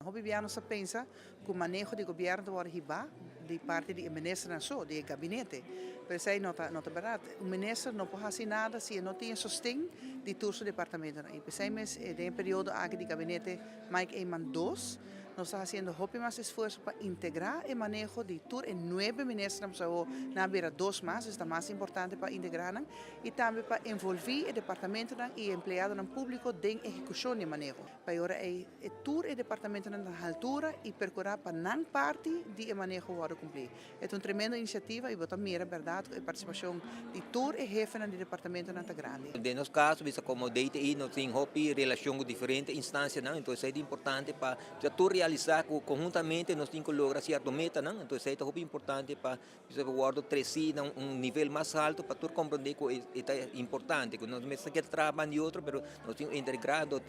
O governo só pensa que o manejo do governo vai riba de parte do ministro não só, do gabinete. Por isso não está verdade. O ministro não pode fazer nada se não tem sustento de todo o departamento. E por isso, em período aqui do gabinete Mike Eman II, nós estamos fazendo mais esforço para integrar o manejo de todos os 9 ministros, na beira 2 mais, isso é mais importante para integrar, e também para envolver o departamento e empregado público na execução do manejo. Para agora, todo o departamento na altura e procurar para não parte do manejo vai cumprir. É uma tremenda iniciativa e botar mira verdade a participação de todo o chefe do departamento na grande. No nosso caso, visa como DTI, nós temos relação com diferentes instâncias, então é importante para realizar conjuntamente, nós temos que lograr certa meta, então é importante para o crescer a nível mais alto, para tu compreender que é importante, que nós não queremos trabalhar de outro, mas nós temos integrado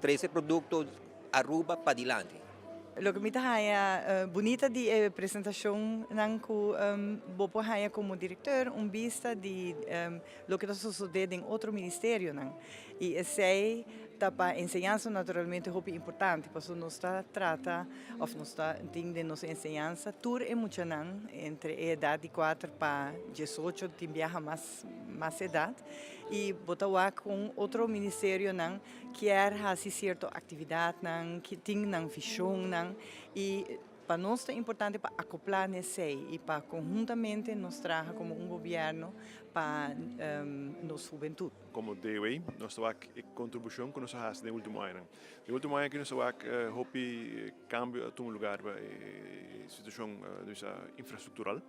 13 produtos Aruba para adiante. Lo que me é bonita de apresentação não que bopo haya como diretor vista de lo que está sucedendo em outro ministério não e esse para ensinança naturalmente é importante porque nós está trata ou nós está tem de nossa ensinança tur é muito não entre a idade de 4 para 18 tem viaja mais idade e botar com outro ministério não quer fazer certa atividade não que tem não visão não e para nós é importante para acoplar nesse e para conjuntamente nos trabalhar como governo para nossa juventude. Como DOE, nós temos a contribuição que nós fazemos no último ano. No último ano que nós temos cambio a um lugar para a situação infraestrutural,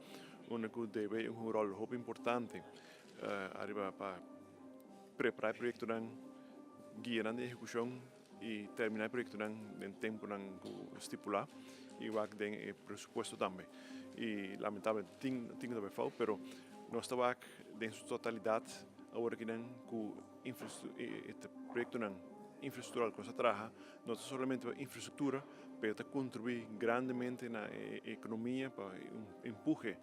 onde o DOE tem um rol importante para preparar o projeto, guiar a execução e terminar o projeto em tempo estipulado e o presupuesto também. E lamentavelmente tem também falta, mas nós estamos em sua totalidade agora que o projeto infraestrutural que nós trabalhamos, não é somente a infraestrutura, mas contribuir grandemente na economia, para empurrar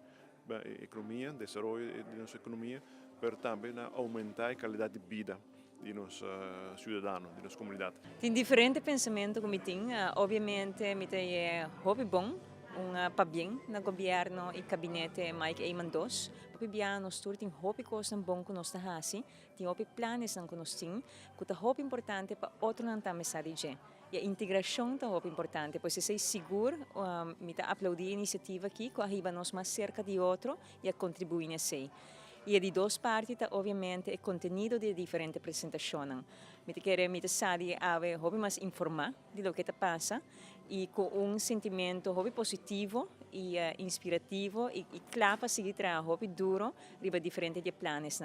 a economia, o desenvolvimento da nossa economia, mas também aumentar a qualidade de vida de nossos cidadãos, de nossa comunidade. Tem diferente pensamento que me tem, obviamente me tem hobby bom, para bem no governo e gabinete Mike Eman II, para bem nós tem hobby coisa bom que nós fazemos, tem hobby planos que nós temos, que é hobby importante para outro não também sabe e a integração é hobby importante, pois se é seguro, me aplaudir a iniciativa aqui, que arriba nós mais cerca de outro e a contribuir nesse. E de duas partes, obviamente, o conteúdo de diferentes apresentações. Me sabe haver hobby mais informar de lo que está passa e com sentimento hobby positivo e inspirativo e claro para seguir trabalho hobby duro riba diferentes de planos.